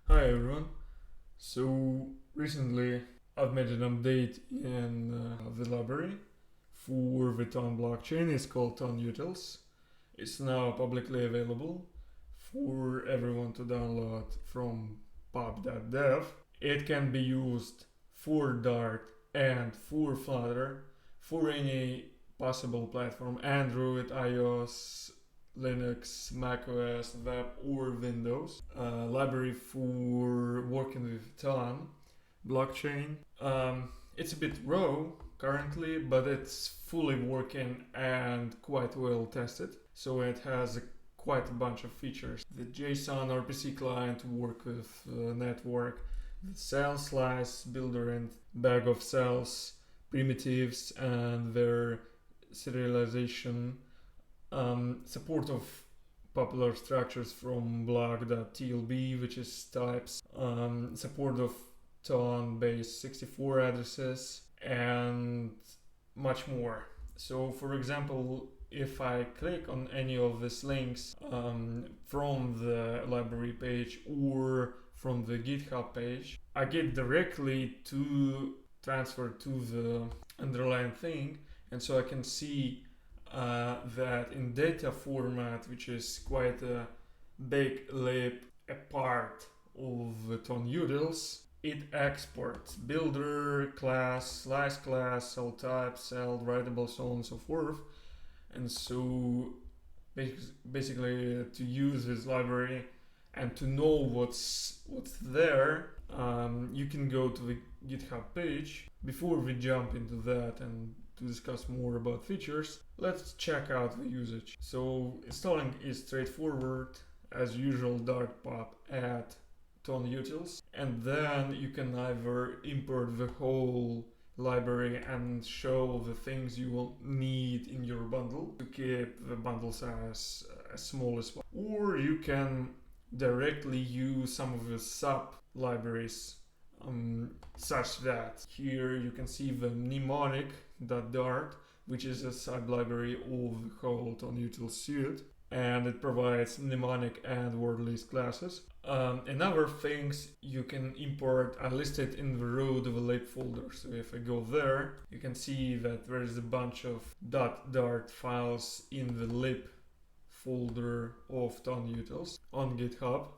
Hi everyone. So recently I've made an update in the library for the Ton blockchain. It's called TONutils. It's now publicly available for everyone to download from pub.dev. It can be used for Dart and for Flutter for any possible platform: Android, iOS, Linux, macOS, web, or Windows. Library for working with Ton blockchain. It's a bit raw currently, but it's fully working and quite well tested. So it has quite a bunch of features. The JSON RPC client work with network, the cell slice builder and bag of cells, primitives and their serialization, support of popular structures from block.tlb, which is types, support of ton base 64 addresses, and much more. So for example, if I click on any of these links from the library page or from the GitHub page, I get directly to transfer to the underlying thing, and so I can see that in data format, which is quite a big leap apart of the TONutils, it exports builder, class, slice class, cell type, cell, writable, so on and so forth. And so basically to use this library and to know what's there, you can go to the GitHub page. Before we jump into that and to discuss more about features, let's check out the usage. So installing is straightforward. As usual, Dart pub add TONutils, and then you can either import the whole library and show the things you will need in your bundle to keep the bundle size as small as possible, or you can directly use some of the sub libraries, such that here you can see the mnemonic.dart, which is a sub-library of the whole TONutils suite, and it provides mnemonic and word list classes. And other things you can import are listed in the root of a lib folder. So if I go there, you can see that there is a bunch of .dart files in the lib folder of TONutils on GitHub.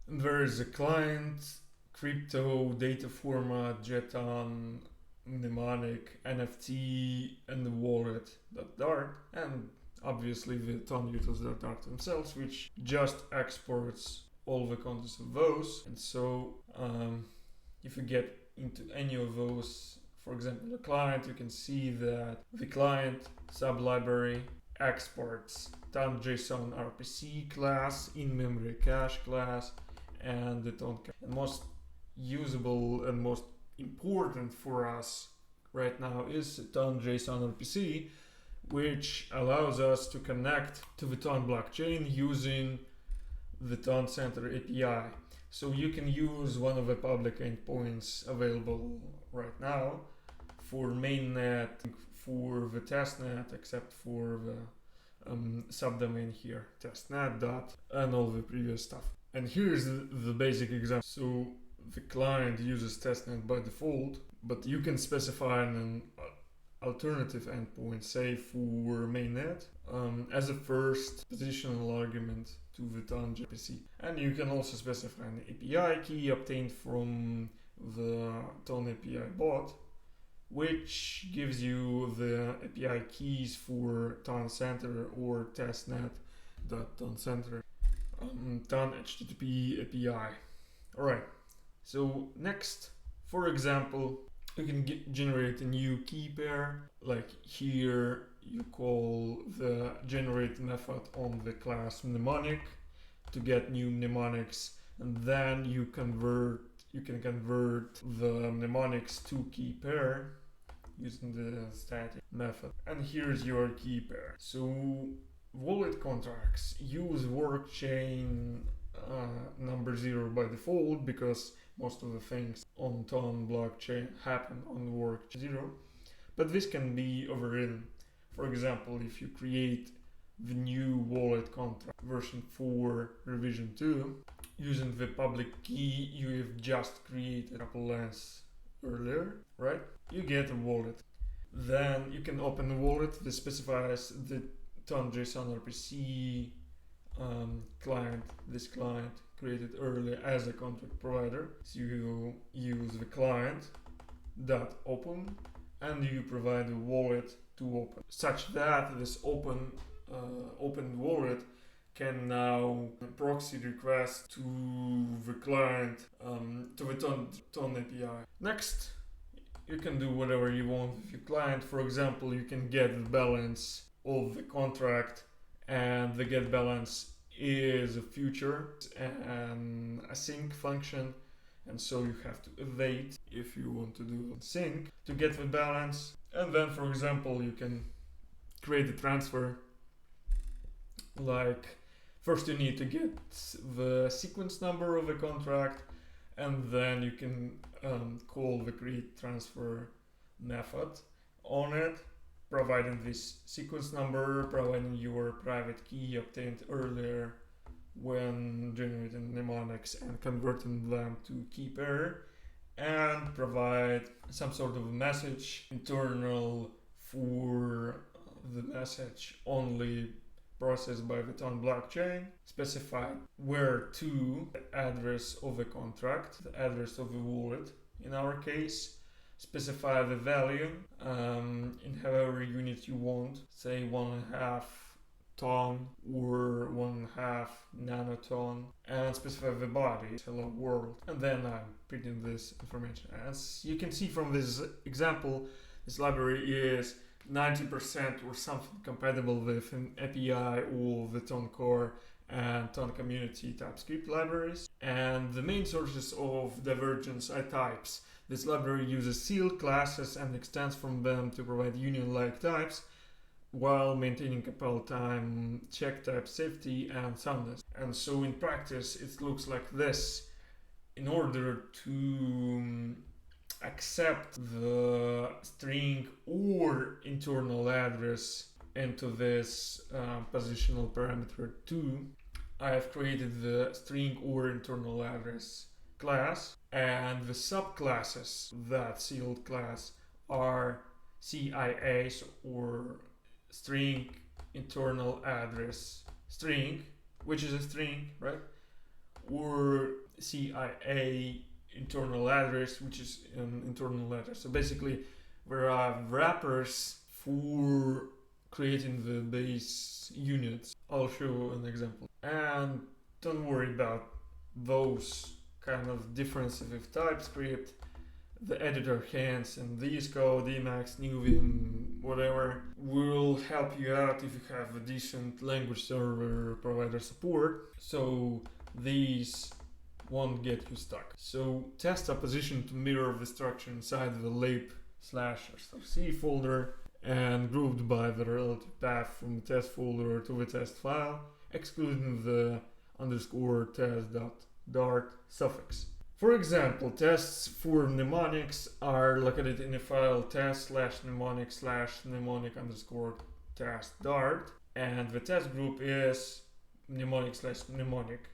And there is a client, crypto, data format, JSON, mnemonic, NFT, and the wallet.dart, and obviously the TONutils.dart themselves, which just exports all the contents of those. And so if you get into any of those, for example the client, you can see that the client sub-library exports ton.json RPC class, in-memory cache class, and the ton. And most usable and most important for us right now is ton.json RPC, which allows us to connect to the Ton blockchain using the Ton Center API. So you can use one of the public endpoints available right now for mainnet, for the testnet, except for the subdomain here, testnet dot, and all the previous stuff. And here's the basic example. So the client uses testnet by default, but you can specify an alternative endpoint, say for mainnet, as a first positional argument to the Ton RPC. And you can also specify an API key obtained from the Ton API bot, which gives you the API keys for Ton Center or testnet.toncenter, Ton HTTP API. Alright, so next, for example, you can generate a new key pair. Like here, you call the generate method on the class mnemonic to get new mnemonics, and then you can convert the mnemonics to key pair using the static method. And here's your key pair. So wallet contracts use work chain number 0 by default, because most of the things on Ton blockchain happen on work 0, but this can be overridden. For example, if you create the new wallet contract version 4 revision 2, using the public key you have just created a couple lines earlier, right? You get a wallet. Then you can open the wallet that specifies the TON.json RPC client, this client created earlier as a contract provider. So you use the client dot open and you provide a wallet to open, such that this open wallet can now proxy request to the client, to the Ton API. Next, you can do whatever you want with your client. For example, you can get the balance of the contract, and the get balance is a future and a sync function, and so you have to await if you want to do sync to get the balance. And then, for example, you can create a transfer. Like, first you need to get the sequence number of the contract, and then you can call the create transfer method on it, providing this sequence number, providing your private key obtained earlier when generating mnemonics and converting them to key pair, and provide some sort of a message internal for the message only processed by the TON blockchain, specify where to, the address of the contract, the address of the wallet in our case, specify the value in however unit you want, say 1.5 ton or 1.5 nanoton, and specify the body, hello world, and then I'm printing this information. As you can see from this example, this library is 90% or something compatible with an API of the TON core and TON community TypeScript libraries. And the main sources of divergence are types. This library uses sealed classes and extends from them to provide union-like types while maintaining compile time, check type safety, and soundness. And so in practice, it looks like this. In order to accept the string or internal address into this positional parameter 2, I have created the string or internal address class, and the subclasses that sealed class are CIAs, or string internal address string, which is a string, right? Or CIA internal address, which is an internal address. So basically, there are wrappers for creating the base units. I'll show an example. And don't worry about those kind of differences with TypeScript. The editor hands and VS Code, Emacs, Nuvim, whatever, will help you out if you have a decent language server provider support. So these won't get you stuck. So tests are positioned to mirror the structure inside the lib/c folder and grouped by the relative path from the test folder to the test file, excluding the _test.dart suffix. For example, tests for mnemonics are located in a file test/mnemonic/mnemonic_test.dart, and the test group is mnemonic/mnemonic.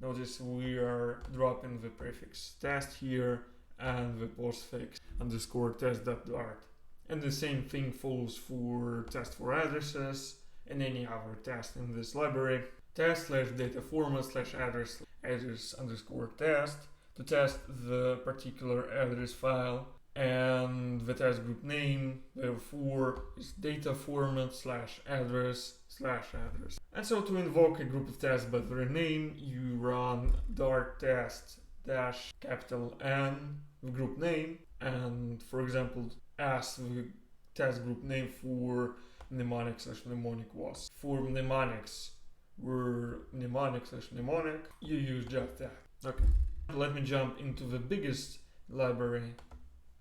Notice we are dropping the prefix test here and the postfix _test.dart. And the same thing follows for test for addresses and any other test in this library. Test/data format/address _test to test the particular address file, and the test group name therefore is data format/address/address. And so to invoke a group of tests by their name, you run dart test -N the group name, and for example ask the test group name for mnemonic/mnemonic was. For mnemonics, where mnemonic/mnemonic, you use just that. Okay. Let me jump into the biggest library,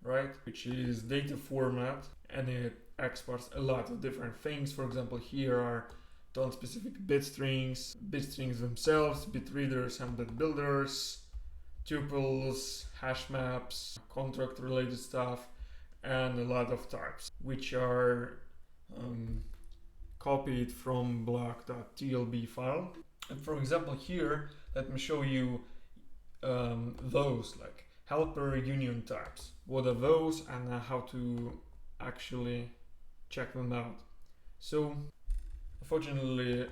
right, which is data format, and it exports a lot of different things. For example, here are TON specific bit strings themselves, bit readers and bit builders, tuples, hash maps, contract related stuff, and a lot of types, which are copied from block.tlb file. And for example, here let me show you those, like helper union types. What are those and how to actually check them out. So unfortunately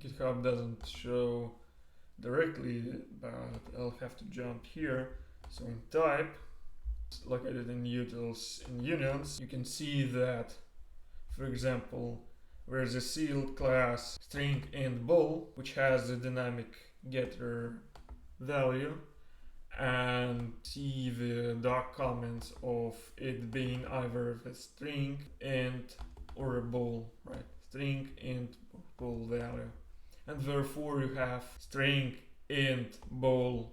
GitHub doesn't show directly, but I'll have to jump here. So in type, located in utils in unions, you can see that, for example, there's a sealed class string and bool, which has a dynamic getter value, and see the doc comments of it being either a string int or a bool, right? String int bool value, and therefore you have string int bool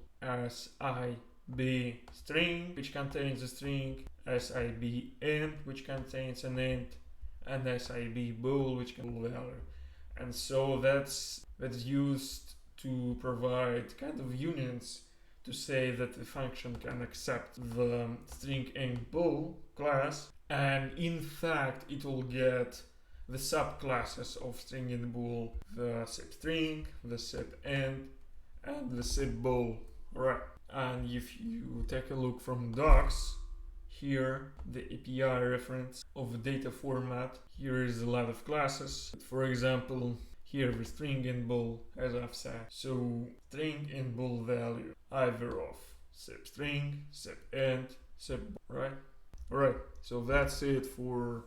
sib string, which contains a string, sib int, which contains an int, and sib bool, which can value. And so that's used to provide kind of unions to say that the function can accept the string int bool class, and in fact it will get the subclasses of string int bool, the sib string, the sib int, and the sib bool, right? And if you take a look from docs, here the API reference of the data format, here is a lot of classes. For example, here the string int bool, as I've said. So string int bool value either of sib string, sib int, sib bool, right? Alright, so that's it for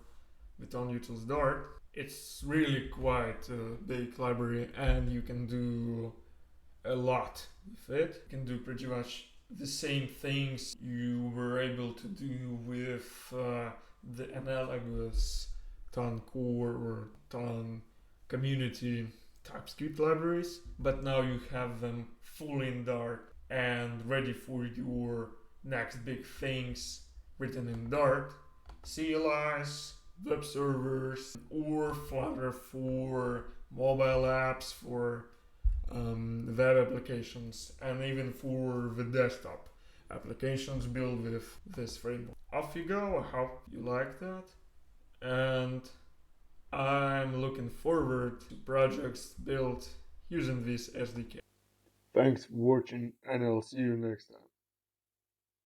the TONutils Dart. It's really quite a big library and you can do a lot with it. You can do pretty much the same things you were able to do with the analogous Ton core or Ton community TypeScript libraries, but now you have them fully in Dart and ready for your next big things written in Dart. CLIs, web servers, or Flutter for mobile apps, for web applications, and even for the desktop applications built with this framework. Off you go, I hope you like that, and I'm looking forward to projects built using this SDK. Thanks for watching, and I'll see you next time.